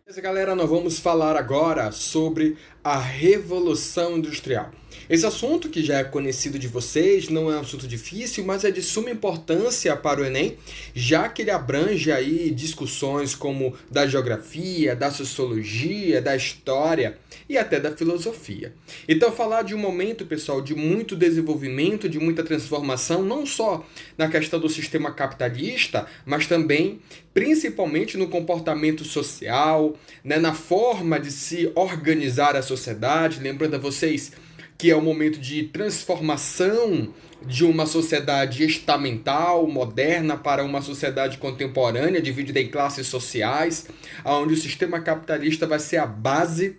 Beleza, galera, nós vamos falar agora sobre a Revolução Industrial. Esse assunto, que já é conhecido de vocês, não é um assunto difícil, mas é de suma importância para o Enem, já que ele abrange aí discussões como da geografia, da sociologia, da história e até da filosofia. Então, falar de um momento, pessoal, de muito desenvolvimento, de muita transformação, não só na questão do sistema capitalista, mas também, principalmente no comportamento social, né, na forma de se organizar a sociedade. Lembrando a vocês que é o momento de transformação de uma sociedade estamental, moderna, para uma sociedade contemporânea, dividida em classes sociais, onde o sistema capitalista vai ser a base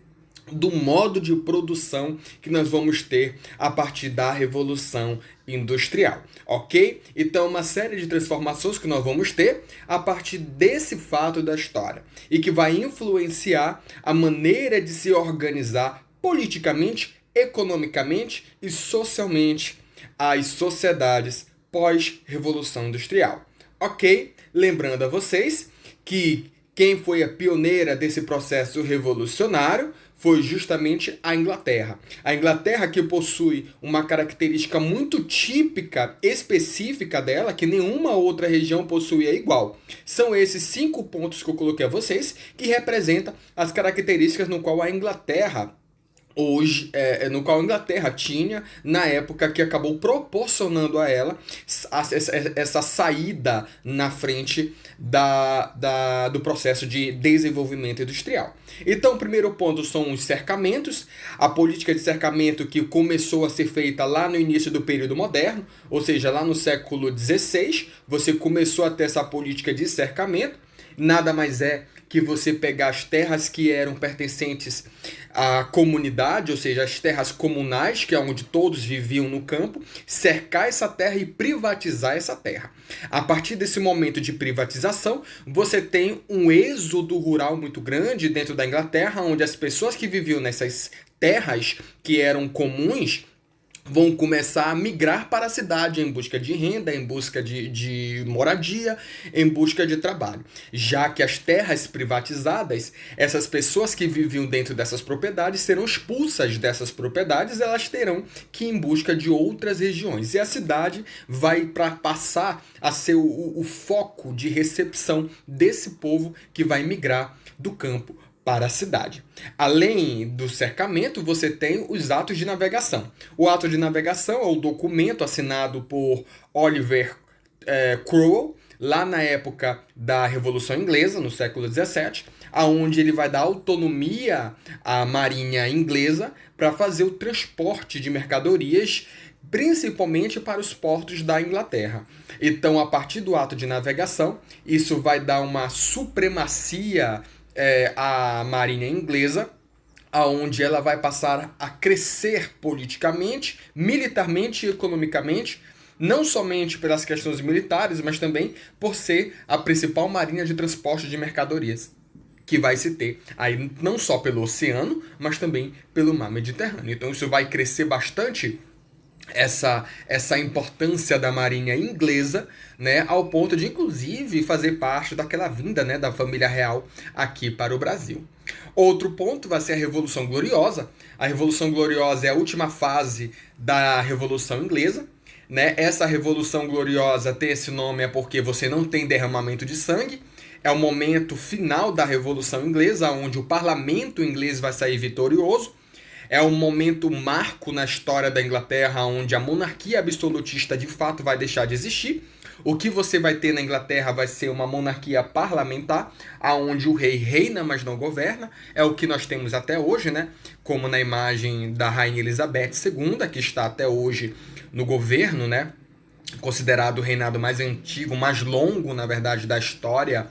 do modo de produção que nós vamos ter a partir da Revolução Industrial, ok? Então, uma série de transformações que nós vamos ter a partir desse fato da história e que vai influenciar a maneira de se organizar politicamente, economicamente e socialmente as sociedades pós-Revolução Industrial, ok? Lembrando a vocês que quem foi a pioneira desse processo revolucionário foi justamente a Inglaterra. A Inglaterra, que possui uma característica muito típica, específica dela, que nenhuma outra região possuía igual. São esses 5 pontos que eu coloquei a vocês, que representam as características no qual a Inglaterra hoje, no qual a Inglaterra tinha na época, que acabou proporcionando a ela essa saída na frente do processo de desenvolvimento industrial. Então, o primeiro ponto são os cercamentos, a política de cercamento que começou a ser feita lá no início do período moderno, ou seja, lá no século XVI, você começou a ter essa política de cercamento. Nada mais é que você pegar as terras que eram pertencentes à comunidade, ou seja, as terras comunais, que é onde todos viviam no campo, cercar essa terra e privatizar essa terra. A partir desse momento de privatização, você tem um êxodo rural muito grande dentro da Inglaterra, onde as pessoas que viviam nessas terras que eram comuns vão começar a migrar para a cidade em busca de renda, em busca de moradia, em busca de trabalho. Já que as terras privatizadas, essas pessoas que viviam dentro dessas propriedades serão expulsas dessas propriedades, elas terão que ir em busca de outras regiões. E a cidade vai passar a ser o foco de recepção desse povo que vai migrar do campo para a cidade. Além do cercamento, você tem os atos de navegação. O ato de navegação é o documento assinado por Oliver Cromwell, lá na época da Revolução Inglesa, no século XVII, onde ele vai dar autonomia à marinha inglesa para fazer o transporte de mercadorias, principalmente para os portos da Inglaterra. Então, a partir do ato de navegação, isso vai dar uma supremacia à marinha inglesa, aonde ela vai passar a crescer politicamente, militarmente e economicamente, não somente pelas questões militares, mas também por ser a principal marinha de transporte de mercadorias que vai se ter aí não só pelo oceano, mas também pelo mar Mediterrâneo. Então isso vai crescer bastante essa importância da marinha inglesa, né, ao ponto de, inclusive, fazer parte daquela vinda, né, da família real aqui para o Brasil. Outro ponto vai ser a Revolução Gloriosa. A Revolução Gloriosa é a última fase da Revolução Inglesa, né? Essa Revolução Gloriosa tem esse nome porque você não tem derramamento de sangue. É o momento final da Revolução Inglesa, onde o parlamento inglês vai sair vitorioso. É um momento marco na história da Inglaterra, onde a monarquia absolutista de fato vai deixar de existir. O que você vai ter na Inglaterra vai ser uma monarquia parlamentar, onde o rei reina, mas não governa. É o que nós temos até hoje, né? Como na imagem da Rainha Elizabeth II, que está até hoje no governo, né? Considerado o reinado mais antigo, mais longo, na verdade, da história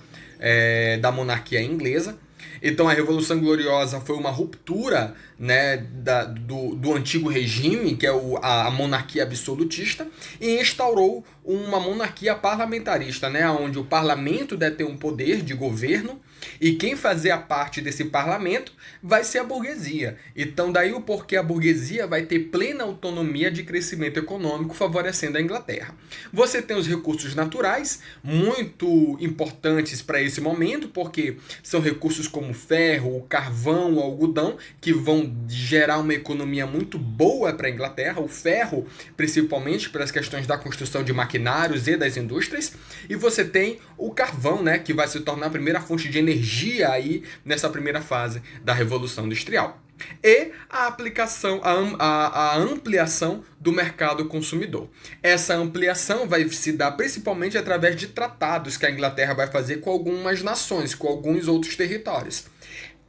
da monarquia inglesa. Então a Revolução Gloriosa foi uma ruptura, né, do antigo regime, que é a monarquia absolutista, e instaurou uma monarquia parlamentarista, né, onde o parlamento detém um poder de governo e quem fazia parte desse parlamento vai ser a burguesia. Então daí o porquê a burguesia vai ter plena autonomia de crescimento econômico, favorecendo a Inglaterra. Você tem os recursos naturais, muito importantes para esse momento, porque são recursos como ferro, o carvão, o algodão, que vão gerar uma economia muito boa para a Inglaterra, o ferro, principalmente para as questões da construção de maquinários e das indústrias, e você tem o carvão, né, que vai se tornar a primeira fonte de energia aí nessa primeira fase da Revolução Industrial. E a aplicação, a ampliação do mercado consumidor. Essa ampliação vai se dar principalmente através de tratados que a Inglaterra vai fazer com algumas nações, com alguns outros territórios.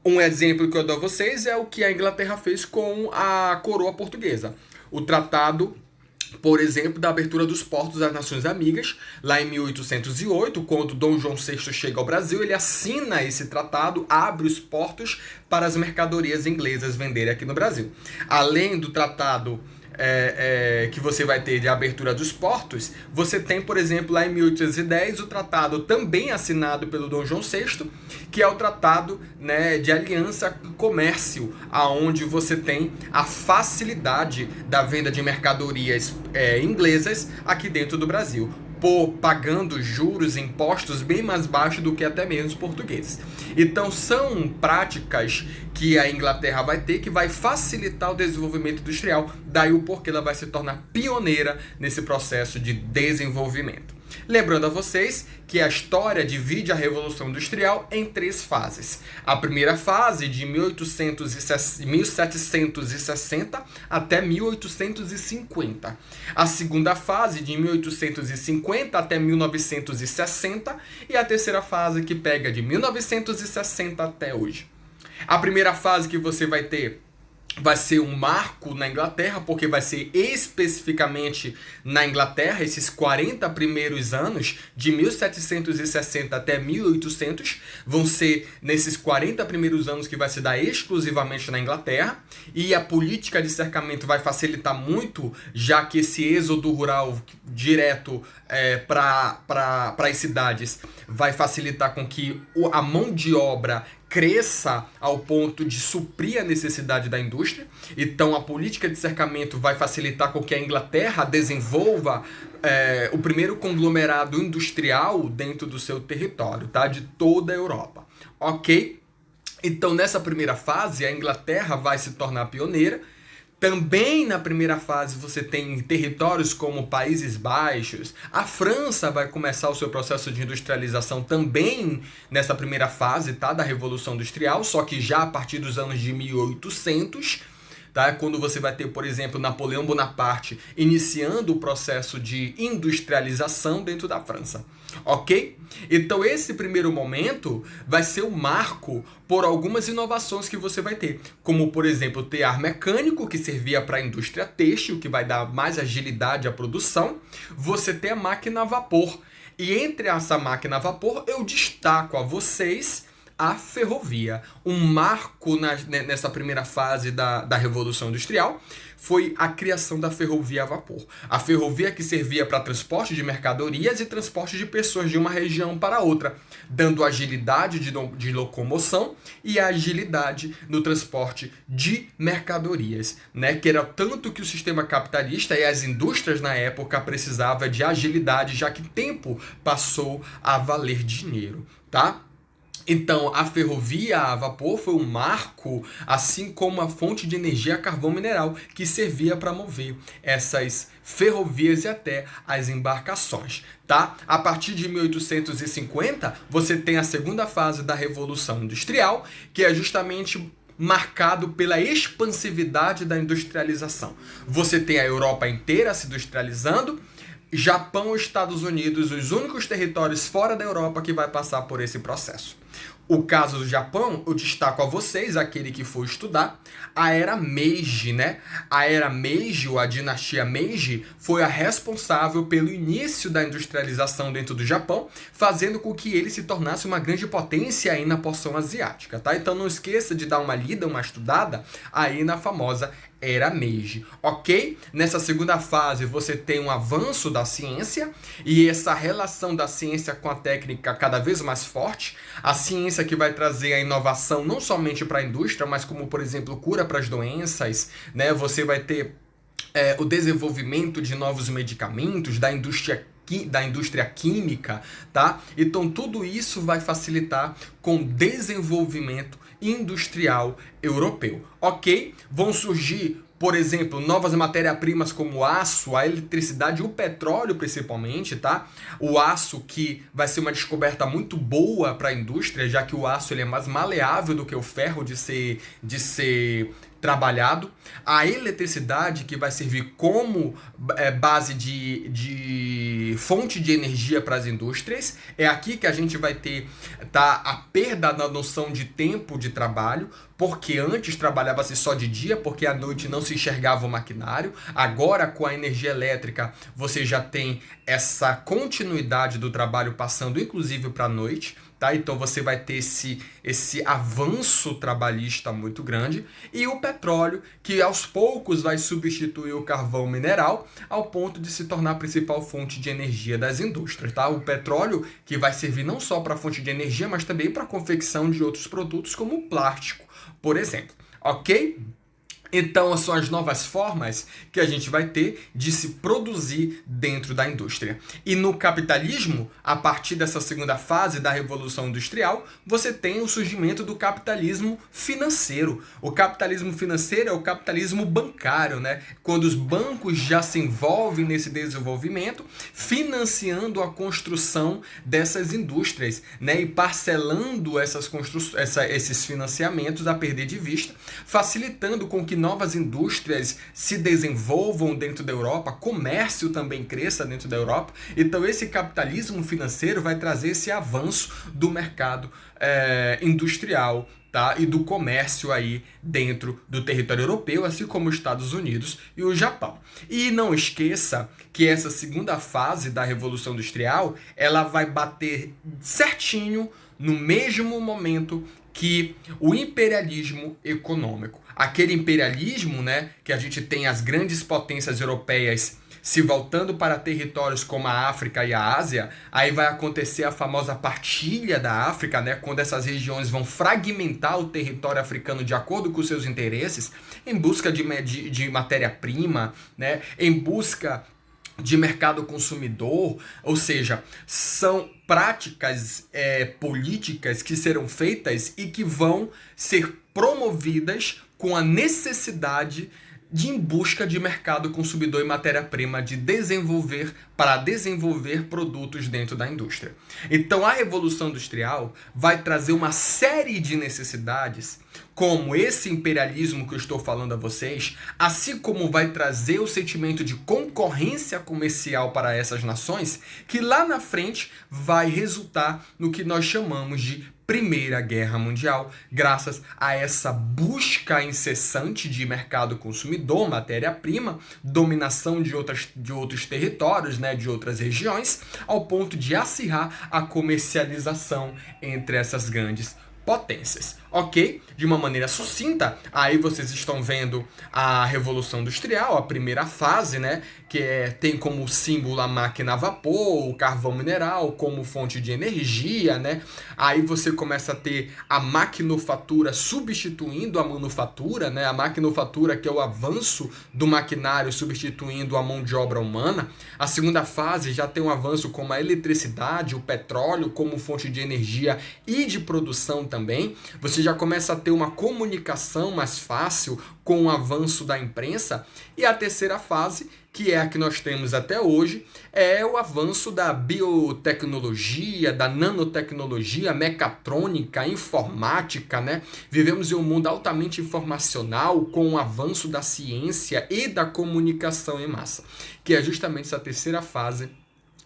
Um exemplo que eu dou a vocês é o que a Inglaterra fez com a coroa portuguesa. O tratado, por exemplo, da abertura dos portos das Nações Amigas, lá em 1808, quando Dom João VI chega ao Brasil, ele assina esse tratado, abre os portos para as mercadorias inglesas venderem aqui no Brasil. Além do tratado que você vai ter de abertura dos portos, você tem, por exemplo, lá em 1810, o tratado também assinado pelo Dom João VI, que é o Tratado, né, de Aliança e Comércio, aonde você tem a facilidade da venda de mercadorias inglesas aqui dentro do Brasil, pagando juros e impostos bem mais baixos do que até mesmo os portugueses. Então são práticas que a Inglaterra vai ter que vai facilitar o desenvolvimento industrial, daí o porquê ela vai se tornar pioneira nesse processo de desenvolvimento. Lembrando a vocês que a história divide a Revolução Industrial em 3 fases. A primeira fase, de 1760 até 1850. A segunda fase, de 1850 até 1960. E a terceira fase, que pega de 1960 até hoje. A primeira fase que você vai ter vai ser um marco na Inglaterra, porque vai ser especificamente na Inglaterra, esses 40 primeiros anos, de 1760 até 1800, vão ser nesses 40 primeiros anos que vai se dar exclusivamente na Inglaterra, e a política de cercamento vai facilitar muito, já que esse êxodo rural direto para as cidades vai facilitar com que a mão de obra cresça ao ponto de suprir a necessidade da indústria. Então a política de cercamento vai facilitar com que a Inglaterra desenvolva o primeiro conglomerado industrial dentro do seu território, tá? De toda a Europa. Ok? Então nessa primeira fase a Inglaterra vai se tornar pioneira. Também na primeira fase você tem territórios como Países Baixos. A França vai começar o seu processo de industrialização também nessa primeira fase, tá, da Revolução Industrial, só que já a partir dos anos de 1800, tá, quando você vai ter, por exemplo, Napoleão Bonaparte iniciando o processo de industrialização dentro da França. Ok? Então esse primeiro momento vai ser o marco por algumas inovações que você vai ter, como por exemplo o tear mecânico, que servia para a indústria têxtil, que vai dar mais agilidade à produção. Você tem a máquina a vapor, e entre essa máquina a vapor eu destaco a vocês a ferrovia. Um marco nessa primeira fase da Revolução Industrial foi a criação da ferrovia a vapor. A ferrovia que servia para transporte de mercadorias e transporte de pessoas de uma região para outra, dando agilidade de locomoção e agilidade no transporte de mercadorias, né? Que era tanto que o sistema capitalista e as indústrias na época precisavam de agilidade, já que tempo passou a valer dinheiro, tá? Então, a ferrovia a vapor foi um marco, assim como a fonte de energia a carvão mineral, que servia para mover essas ferrovias e até as embarcações, tá? A partir de 1850, você tem a segunda fase da Revolução Industrial, que é justamente marcado pela expansividade da industrialização. Você tem a Europa inteira se industrializando, Japão e Estados Unidos, os únicos territórios fora da Europa que vai passar por esse processo. o caso do Japão, eu destaco a vocês, aquele que for estudar, a era Meiji, né? A era Meiji, ou a dinastia Meiji, foi a responsável pelo início da industrialização dentro do Japão, fazendo com que ele se tornasse uma grande potência aí na porção asiática, tá? Então não esqueça de dar uma lida, uma estudada aí na famosa era Meiji, ok? Nessa segunda fase você tem um avanço da ciência e essa relação da ciência com a técnica cada vez mais forte. A ciência que vai trazer a inovação não somente para a indústria, mas como, por exemplo, cura para as doenças, né? Você vai ter o desenvolvimento de novos medicamentos, da indústria química, tá? Então tudo isso vai facilitar com desenvolvimento industrial europeu, ok? Vão surgir, por exemplo, novas matérias-primas como o aço, a eletricidade e o petróleo principalmente, tá? O aço que vai ser uma descoberta muito boa para a indústria, já que o aço ele é mais maleável do que o ferro de ser trabalhado. A eletricidade que vai servir como base de fonte de energia para as indústrias. É aqui que a gente vai ter a perda da noção de tempo de trabalho, porque antes trabalhava-se só de dia, porque à noite não se enxergava o maquinário. Agora, com a energia elétrica, você já tem essa continuidade do trabalho passando inclusive para a noite. Tá? Então você vai ter esse avanço trabalhista muito grande. E o petróleo, que aos poucos vai substituir o carvão mineral, ao ponto de se tornar a principal fonte de energia das indústrias. Tá? O petróleo que vai servir não só para fonte de energia, mas também para a confecção de outros produtos, como o plástico, por exemplo. Ok? Então, são as novas formas que a gente vai ter de se produzir dentro da indústria. E no capitalismo, a partir dessa segunda fase da Revolução Industrial, você tem o surgimento do capitalismo financeiro. O capitalismo financeiro é o capitalismo bancário, né? Quando os bancos já se envolvem nesse desenvolvimento, financiando a construção dessas indústrias, né? E parcelando esses financiamentos a perder de vista, facilitando com que novas indústrias se desenvolvam dentro da Europa, comércio também cresça dentro da Europa. Então esse capitalismo financeiro vai trazer esse avanço do mercado industrial, tá? E do comércio aí dentro do território europeu, assim como os Estados Unidos e o Japão. E não esqueça que essa segunda fase da Revolução Industrial, ela vai bater certinho no mesmo momento que o imperialismo econômico. Aquele imperialismo, né, que a gente tem as grandes potências europeias se voltando para territórios como a África e a Ásia, aí vai acontecer a famosa partilha da África, né, quando essas regiões vão fragmentar o território africano de acordo com seus interesses, em busca de matéria-prima, né, em busca de mercado consumidor, ou seja, são práticas políticas que serão feitas e que vão ser promovidas com a necessidade de em busca de mercado consumidor e matéria-prima para desenvolver produtos dentro da indústria. Então a Revolução Industrial vai trazer uma série de necessidades, como esse imperialismo que eu estou falando a vocês, assim como vai trazer o sentimento de concorrência comercial para essas nações, que lá na frente vai resultar no que nós chamamos de Primeira Guerra Mundial, graças a essa busca incessante de mercado consumidor, matéria-prima, dominação de outros territórios, né, de outras regiões, ao ponto de acirrar a comercialização entre essas grandes potências, ok? De uma maneira sucinta, aí vocês estão vendo a Revolução Industrial, a primeira fase, né? Que tem como símbolo a máquina a vapor, o carvão mineral como fonte de energia, né? Aí você começa a ter a maquinofatura substituindo a manufatura, né? A maquinofatura, que é o avanço do maquinário substituindo a mão de obra humana. A segunda fase já tem um avanço como a eletricidade, o petróleo como fonte de energia e de produção também. Você já começa a ter uma comunicação mais fácil com o avanço da imprensa. E a terceira fase, que é a que nós temos até hoje, é o avanço da biotecnologia, da nanotecnologia, mecatrônica, informática, né? Vivemos em um mundo altamente informacional com o avanço da ciência e da comunicação em massa, que é justamente essa terceira fase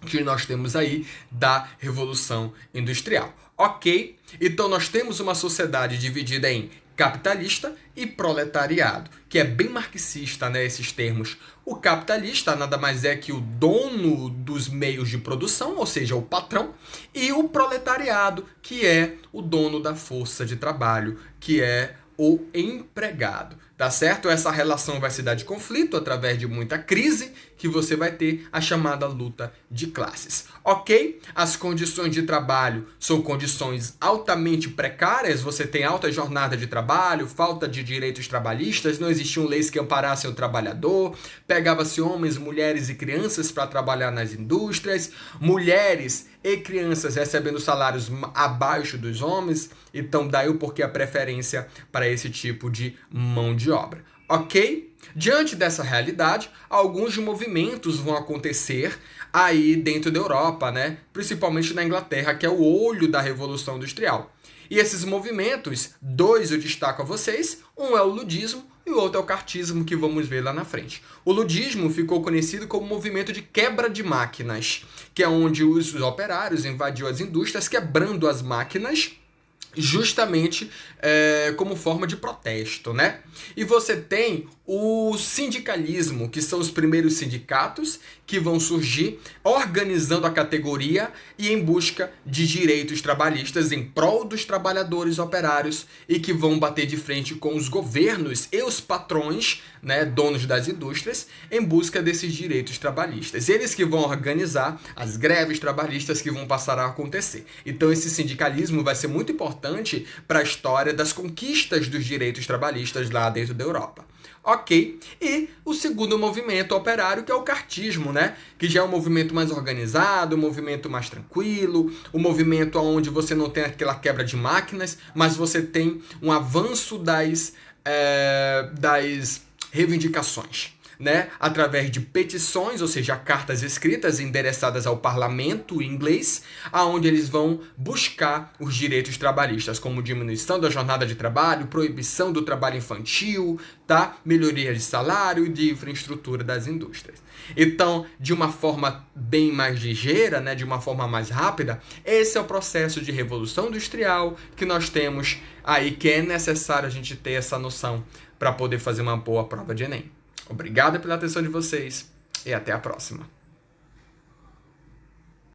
que nós temos aí da Revolução Industrial. Ok? Então nós temos uma sociedade dividida em capitalista e proletariado, que é bem marxista, né, esses termos. O capitalista nada mais é que o dono dos meios de produção, ou seja, o patrão, e o proletariado, que é o dono da força de trabalho, que é o empregado, tá certo? Essa relação vai se dar de conflito através de muita crise, que você vai ter a chamada luta de classes, ok? As condições de trabalho são condições altamente precárias, você tem alta jornada de trabalho, falta de direitos trabalhistas, não existiam leis que amparassem o trabalhador, pegava-se homens, mulheres e crianças para trabalhar nas indústrias, mulheres e crianças recebendo salários abaixo dos homens, então daí o porquê a preferência para esse tipo de mão de obra, ok? Diante dessa realidade, alguns movimentos vão acontecer aí dentro da Europa, né? Principalmente na Inglaterra, que é o olho da Revolução Industrial. E esses movimentos, dois eu destaco a vocês, um é o ludismo e o outro é o cartismo, que vamos ver lá na frente. O ludismo ficou conhecido como movimento de quebra de máquinas, que é onde os operários invadiam as indústrias, quebrando as máquinas, justamente como forma de protesto, né? E você tem o sindicalismo, que são os primeiros sindicatos que vão surgir organizando a categoria e em busca de direitos trabalhistas em prol dos trabalhadores operários e que vão bater de frente com os governos e os patrões, né, donos das indústrias, em busca desses direitos trabalhistas. Eles que vão organizar as greves trabalhistas que vão passar a acontecer. Então esse sindicalismo vai ser muito importante para a história das conquistas dos direitos trabalhistas lá dentro da Europa. Ok? E o segundo movimento operário, que é o cartismo, né? Que já é um movimento mais organizado, um movimento mais tranquilo, um movimento onde você não tem aquela quebra de máquinas, mas você tem um avanço das reivindicações, né? Através de petições, ou seja, cartas escritas endereçadas ao parlamento inglês, aonde eles vão buscar os direitos trabalhistas, como diminuição da jornada de trabalho, proibição do trabalho infantil, tá? Melhoria de salário e de infraestrutura das indústrias. Então, de uma forma bem mais ligeira, né, de uma forma mais rápida, esse é o processo de revolução industrial que nós temos aí, que é necessário a gente ter essa noção para poder fazer uma boa prova de Enem. Obrigado pela atenção de vocês e até a próxima.